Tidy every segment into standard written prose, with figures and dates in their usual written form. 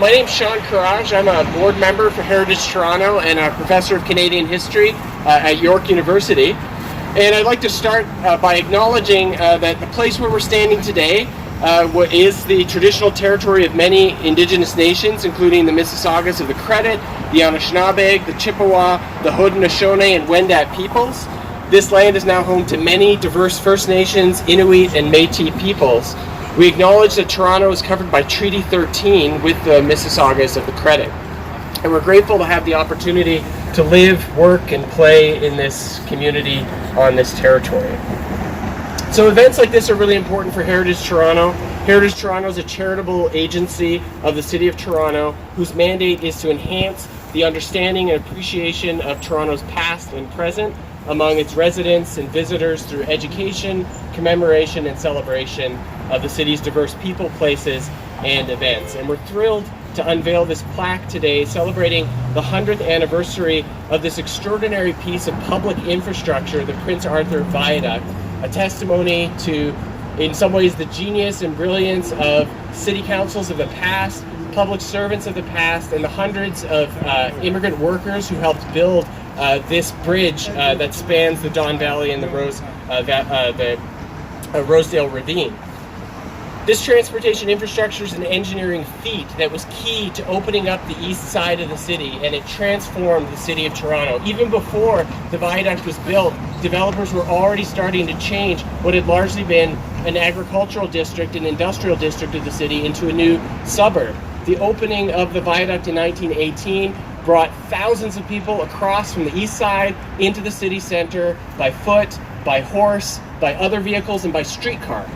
My name's Sean Courage. I'm a board member for Heritage Toronto and a professor of Canadian history at York University. And I'd like to start by acknowledging that the place where we're standing today is the traditional territory of many Indigenous nations, including the Mississaugas of the Credit, the Anishinaabe, the Chippewa, the Haudenosaunee, and Wendat peoples. This land is now home to many diverse First Nations, Inuit, and Métis peoples. We acknowledge that Toronto is covered by Treaty 13 with the Mississaugas of the Credit. And we're grateful to have the opportunity to live, work, and play in this community on this territory. So events like this are really important for Heritage Toronto. Heritage Toronto is a charitable agency of the City of Toronto whose mandate is to enhance the understanding and appreciation of Toronto's past and present among its residents and visitors through education, commemoration, and celebration of the city's diverse people, places, and events. And we're thrilled to unveil this plaque today celebrating the 100th anniversary of this extraordinary piece of public infrastructure, the Prince Arthur Viaduct, a testimony to, in some ways, the genius and brilliance of city councils of the past, public servants of the past, and the hundreds of immigrant workers who helped build this bridge that spans the Don Valley and the Rosedale Ravine. This transportation infrastructure is an engineering feat that was key to opening up the east side of the city, and it transformed the city of Toronto. Even before the viaduct was built, developers were already starting to change what had largely been an agricultural district and industrial district of the city into a new suburb. The opening of the viaduct in 1918 brought thousands of people across from the east side into the city center by foot, by horse, by other vehicles, and by streetcar.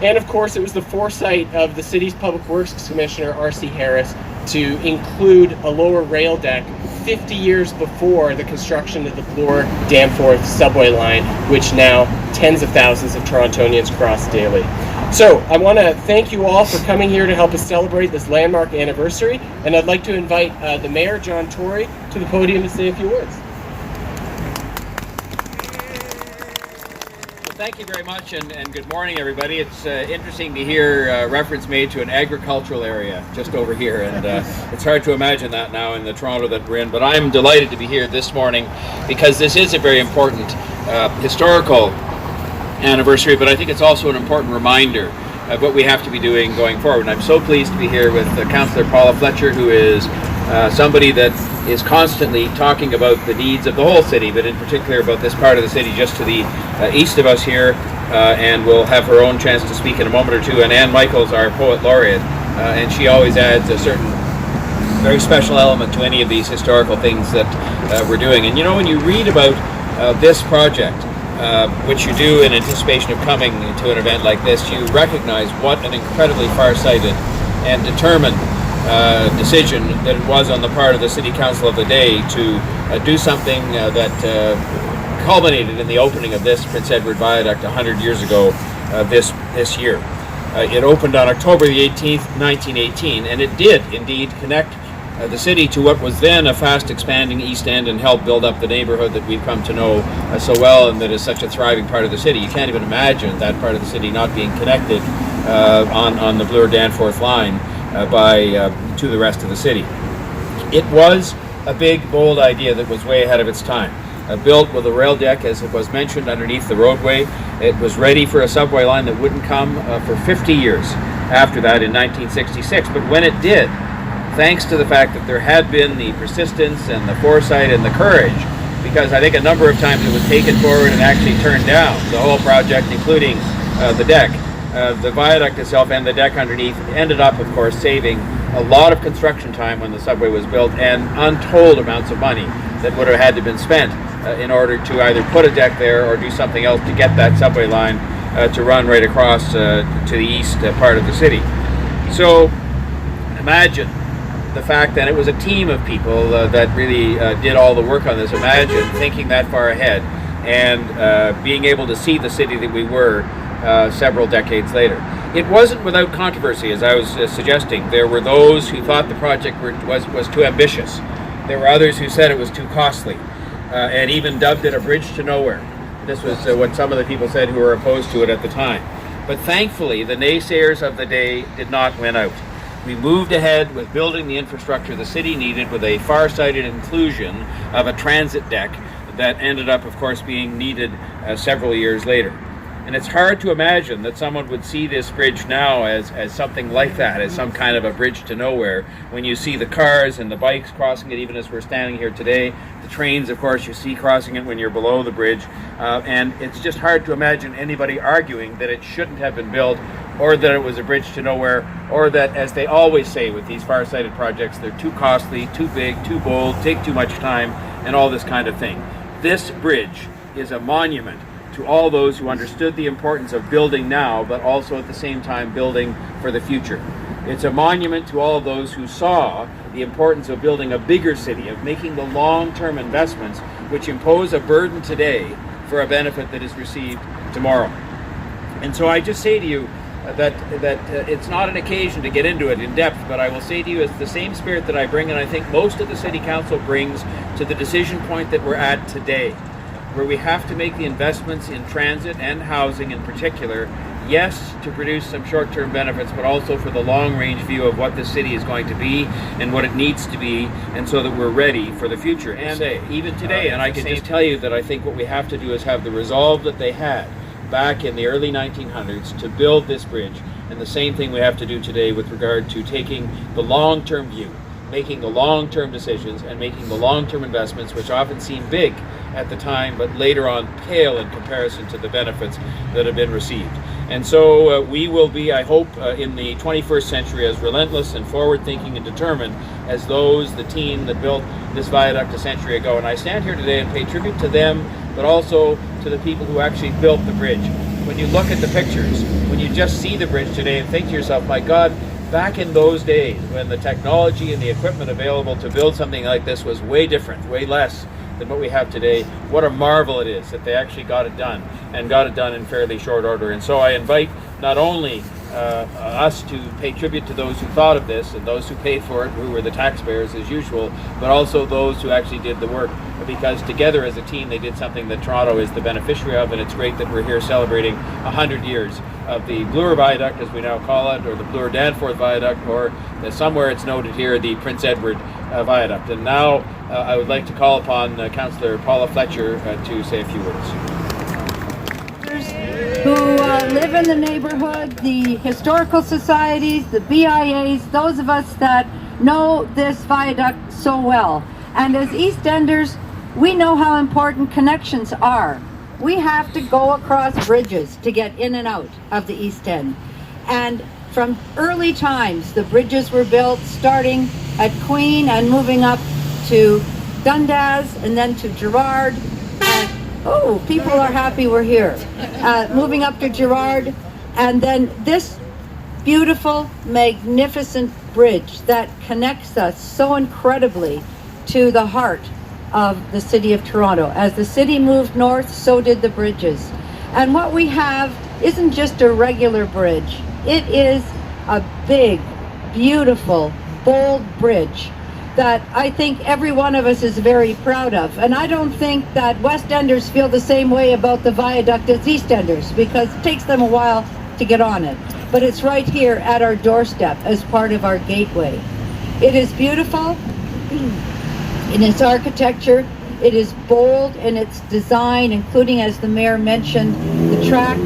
And of course, it was the foresight of the city's Public Works Commissioner, R.C. Harris, to include a lower rail deck 50 years before the construction of the Bloor-Danforth subway line, which now tens of thousands of Torontonians cross daily. So I want to thank you all for coming here to help us celebrate this landmark anniversary, and I'd like to invite the Mayor John Tory to the podium to say a few words. Thank you very much, and good morning, everybody. It's interesting to hear reference made to an agricultural area just over here, and it's hard to imagine that now in the Toronto that we're in, but I'm delighted to be here this morning because this is a very important historical anniversary, but I think it's also an important reminder of what we have to be doing going forward. And I'm so pleased to be here with Councillor Paula Fletcher, who is somebody that is constantly talking about the needs of the whole city, but in particular about this part of the city just to the east of us here, and we'll have her own chance to speak in a moment or two. And Ann Michaels, our poet laureate, and she always adds a certain very special element to any of these historical things that we're doing. And you know, when you read about this project, which you do in anticipation of coming to an event like this, you recognize what an incredibly far-sighted and determined decision that it was on the part of the City Council of the day to do something that culminated in the opening of this Prince Edward Viaduct 100 years ago this year. It opened on October the 18th, 1918, and it did indeed connect the city to what was then a fast expanding East End and help build up the neighborhood that we've come to know so well and that is such a thriving part of the city. You can't even imagine that part of the city not being connected on the Bloor-Danforth line to the rest of the city. It was a big, bold idea that was way ahead of its time. Built with a rail deck, as it was mentioned, underneath the roadway. It was ready for a subway line that wouldn't come for 50 years after that in 1966. But when it did, thanks to the fact that there had been the persistence and the foresight and the courage, because I think a number of times it was taken forward and actually turned down, the whole project, including the deck. The viaduct itself and the deck underneath ended up, of course, saving a lot of construction time when the subway was built and untold amounts of money that would have had to been spent in order to either put a deck there or do something else to get that subway line to run right across to the east part of the city. So imagine the fact that it was a team of people that really did all the work on this. Imagine thinking that far ahead and being able to see the city that we were several decades later. It wasn't without controversy, as I was suggesting. There were those who thought the project was too ambitious. There were others who said it was too costly, and even dubbed it a bridge to nowhere. This was what some of the people said who were opposed to it at the time. But thankfully, the naysayers of the day did not win out. We moved ahead with building the infrastructure the city needed with a far-sighted inclusion of a transit deck that ended up, of course, being needed several years later. And it's hard to imagine that someone would see this bridge now as something like that, as some kind of a bridge to nowhere, when you see the cars and the bikes crossing it, even as we're standing here today. The trains, of course, you see crossing it when you're below the bridge. And it's just hard to imagine anybody arguing that it shouldn't have been built, or that it was a bridge to nowhere, or that, as they always say with these far-sighted projects, they're too costly, too big, too bold, take too much time, and all this kind of thing. This bridge is a monument to all those who understood the importance of building now, but also at the same time building for the future. It's a monument to all of those who saw the importance of building a bigger city, of making the long-term investments which impose a burden today for a benefit that is received tomorrow. And so I just say to you that it's not an occasion to get into it in depth, but I will say to you it's the same spirit that I bring, and I think most of the City Council brings, to the decision point that we're at today, where we have to make the investments in transit and housing in particular, yes, to produce some short-term benefits, but also for the long-range view of what this city is going to be and what it needs to be, and so that we're ready for the future. And even today, and I can just tell you that I think what we have to do is have the resolve that they had back in the early 1900s to build this bridge, and the same thing we have to do today with regard to taking the long-term view, making the long-term decisions, and making the long-term investments, which often seem big at the time, but later on pale in comparison to the benefits that have been received. And so we will be, I hope, in the 21st century as relentless and forward-thinking and determined as the team that built this viaduct a century ago. And I stand here today and pay tribute to them, but also to the people who actually built the bridge. When you look at the pictures, when you just see the bridge today and think to yourself, my God, back in those days when the technology and the equipment available to build something like this was way different, way less than what we have today, what a marvel it is that they actually got it done, and got it done in fairly short order. And so I invite not only us to pay tribute to those who thought of this and those who paid for it, who were the taxpayers as usual, but also those who actually did the work, because together as a team they did something that Toronto is the beneficiary of, and it's great that we're here celebrating 100 years of the Bloor Viaduct, as we now call it, or the Bloor Danforth Viaduct, or somewhere it's noted here, the Prince Edward Viaduct. And now I would like to call upon Councillor Paula Fletcher to say a few words. Who live in the neighborhood, the historical societies, the BIAs, those of us that know this viaduct so well. And as East Enders, we know how important connections are. We have to go across bridges to get in and out of the East End. And from early times, the bridges were built starting at Queen and moving up to Dundas and then to Gerrard. Oh, people are happy we're here. Moving up to Gerrard, and then this beautiful, magnificent bridge that connects us so incredibly to the heart of the city of Toronto. As the city moved north, so did the bridges. And what we have isn't just a regular bridge. It is a big, beautiful, bold bridge that I think every one of us is very proud of. And I don't think that West Enders feel the same way about the viaduct as East Enders, because it takes them a while to get on it. But it's right here at our doorstep as part of our gateway. It is beautiful in its architecture. It is bold in its design, including, as the mayor mentioned, the track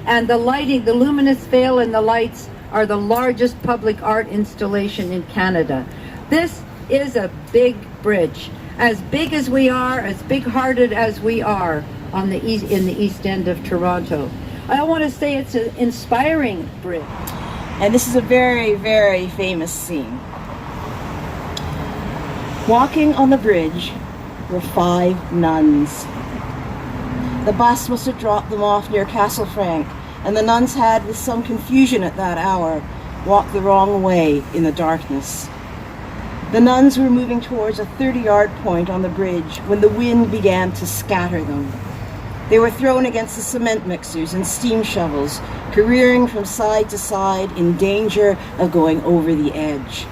and the lighting. The luminous veil and the lights are the largest public art installation in Canada. This is a big bridge, as big as we are, as big-hearted as we are in the East End of Toronto. I want to say it's an inspiring bridge. And this is a very, very famous scene. Walking on the bridge were 5 nuns. The bus must have dropped them off near Castle Frank, and the nuns had, with some confusion at that hour, walked the wrong way in the darkness. The nuns were moving towards a 30-yard point on the bridge when the wind began to scatter them. They were thrown against the cement mixers and steam shovels, careering from side to side in danger of going over the edge.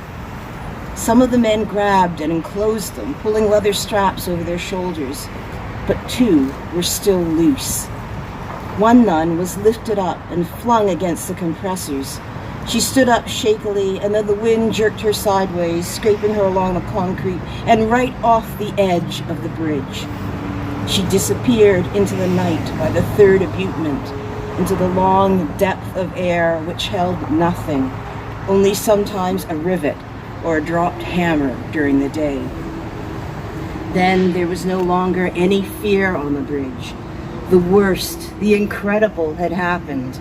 Some of the men grabbed and enclosed them, pulling leather straps over their shoulders, but 2 were still loose. One nun was lifted up and flung against the compressors, She stood up shakily, and then the wind jerked her sideways, scraping her along the concrete and right off the edge of the bridge. She disappeared into the night by the third abutment, into the long depth of air which held nothing, only sometimes a rivet or a dropped hammer during the day. Then there was no longer any fear on the bridge. The worst, the incredible had happened.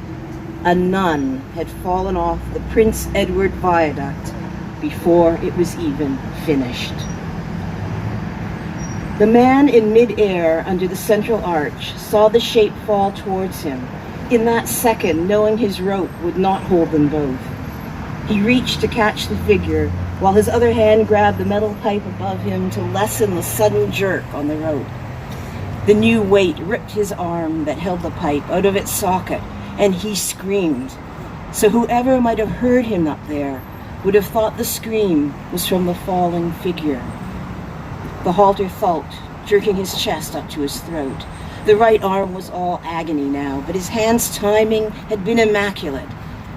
A nun had fallen off the Prince Edward Viaduct before it was even finished. The man in mid-air under the central arch saw the shape fall towards him, in that second knowing his rope would not hold them both. He reached to catch the figure, while his other hand grabbed the metal pipe above him to lessen the sudden jerk on the rope. The new weight ripped his arm that held the pipe out of its socket, and he screamed. So whoever might have heard him up there would have thought the scream was from the falling figure. The halter thulped, jerking his chest up to his throat. The right arm was all agony now, but his hand's timing had been immaculate,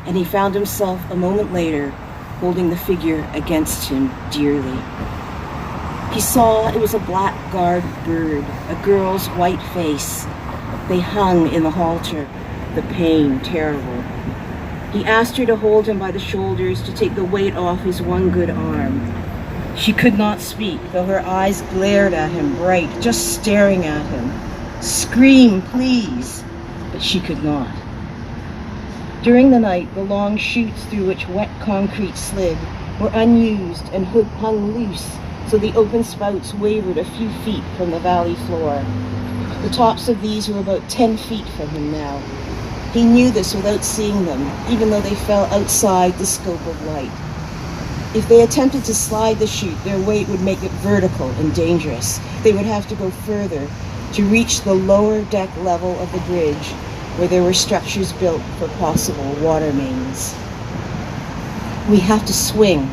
and he found himself a moment later holding the figure against him dearly. He saw it was a black-garbed bird, a girl's white face. They hung in the halter, the pain terrible. He asked her to hold him by the shoulders to take the weight off his one good arm. She could not speak, though her eyes glared at him bright, just staring at him. Scream, please! But she could not. During the night, the long chutes through which wet concrete slid were unused and hung loose, so the open spouts wavered a few feet from the valley floor. The tops of these were about 10 feet from him now. He knew this without seeing them, even though they fell outside the scope of light. If they attempted to slide the chute, their weight would make it vertical and dangerous. They would have to go further to reach the lower deck level of the bridge, where there were structures built for possible water mains. We have to swing.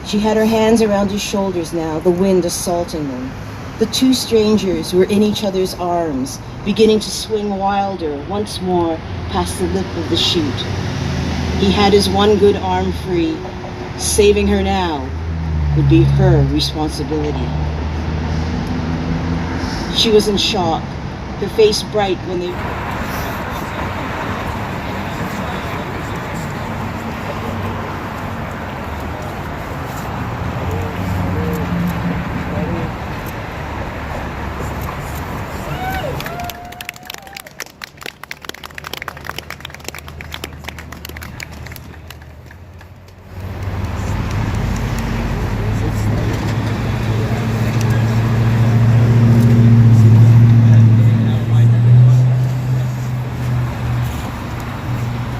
She had her hands around his shoulders now, the wind assaulting them. The two strangers were in each other's arms, beginning to swing wilder once more past the lip of the chute. He had his one good arm free. Saving her now would be her responsibility. She was in shock, her face bright when they...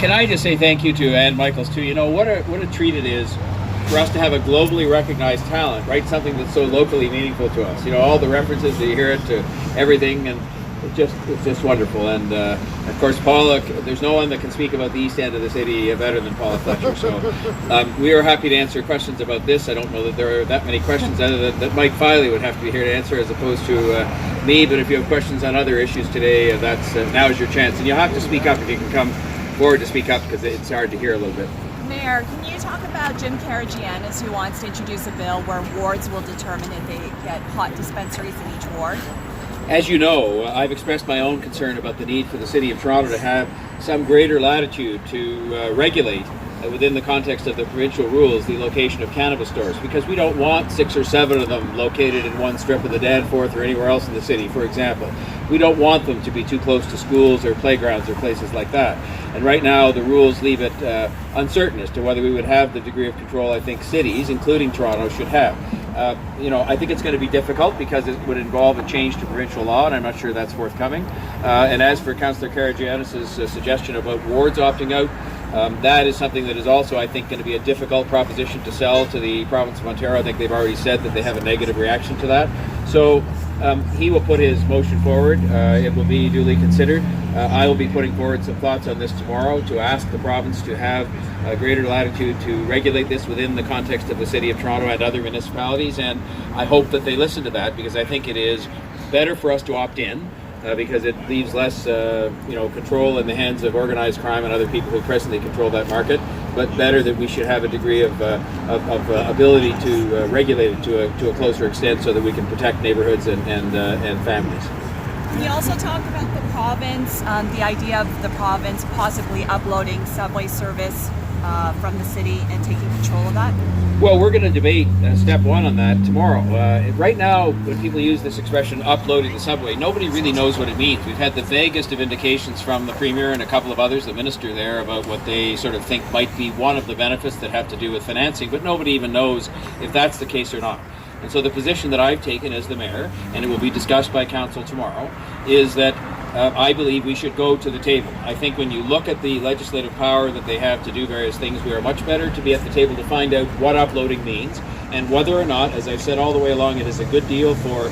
Can I just say thank you to Ann Michaels too? You know, what a treat it is for us to have a globally recognized talent, right? Something that's so locally meaningful to us. You know, all the references that you hear it to everything, and it's just wonderful. And of course, Paula, there's no one that can speak about the east end of the city better than Paula Fletcher. So we are happy to answer questions about this. I don't know that there are that many questions other that Mike Filey would have to be here to answer as opposed to me. But if you have questions on other issues today, that's now's your chance. And you'll have to speak up if you can come forward to speak up, because it's hard to hear a little bit. Mayor, can you talk about Jim Karagianis, who wants to introduce a bill where wards will determine if they get pot dispensaries in each ward? As you know, I've expressed my own concern about the need for the City of Toronto to have some greater latitude to regulate within the context of the provincial rules the location of cannabis stores, because we don't want 6 or 7 of them located in one strip of the Danforth or anywhere else in the city, for example. We don't want them to be too close to schools or playgrounds or places like that. And right now the rules leave it uncertain as to whether we would have the degree of control I think cities, including Toronto, should have. You know, I think it's going to be difficult because it would involve a change to provincial law, and I'm not sure that's forthcoming. And as for Councillor Karagianis' suggestion about wards opting out, that is something that is also, I think, going to be a difficult proposition to sell to the province of Ontario. I think they've already said that they have a negative reaction to that. So he will put his motion forward. It will be duly considered. I will be putting forward some thoughts on this tomorrow to ask the province to have a greater latitude to regulate this within the context of the City of Toronto and other municipalities. And I hope that they listen to that, because I think it is better for us to opt in because it leaves less control in the hands of organized crime and other people who presently control that market, but better that we should have a degree of ability to regulate it to a closer extent so that we can protect neighborhoods and families. Can you also talk about the province, the idea of the province possibly uploading subway service from the city and taking control of that? Well, we're going to debate step one on that tomorrow. Right now, when people use this expression, uploading the subway, nobody really knows what it means. We've had the vaguest of indications from the Premier and a couple of others, the Minister there, about what they sort of think might be one of the benefits that have to do with financing, but nobody even knows if that's the case or not. And so the position that I've taken as the Mayor, and it will be discussed by Council tomorrow, is that I believe we should go to the table. I think when you look at the legislative power that they have to do various things, we are much better to be at the table to find out what uploading means and whether or not, as I've said all the way along, it is a good deal for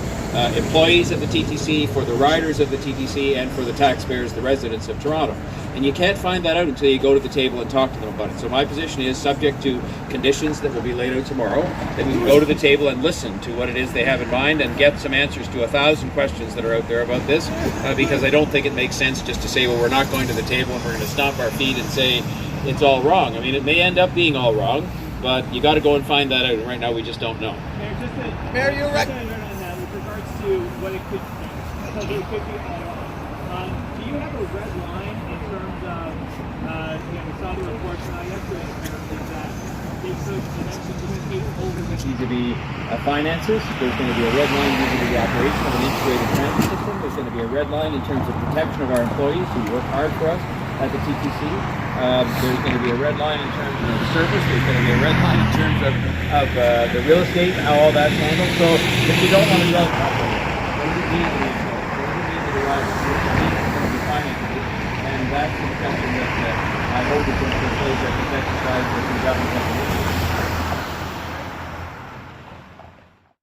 employees of the TTC, for the riders of the TTC, and for the taxpayers, the residents of Toronto. And you can't find that out until you go to the table and talk to them about it. So my position is, subject to conditions that will be laid out tomorrow, that we can go to the table and listen to what it is they have in mind and get some answers to 1,000 questions that are out there about this, because I don't think it makes sense just to say, well, we're not going to the table and we're going to stomp our feet and say it's all wrong. I mean, it may end up being all wrong, but you got to go and find that out, and right now we just don't know. Mayor, you're right on that with regards to what it could be. So there could be do you have a red line in terms of, we saw the reports tonight yesterday, apparently, that they could eventually take over the Vis-a-vis finances, there's going to be a red line vis-a-vis the operation of an integrated transit system. There's going to be a red line in terms of protection of our employees who work hard for us at the TTC. There's going to be a red line in terms of service. There's going to be a red line in terms of the real estate and how all that's handled. So if you don't want to develop properly, what does it mean to the employees? What does it mean to the riders? What does it mean to the finances? And that's the discussion that I hope is going to take place at this exercise that the government has initiated.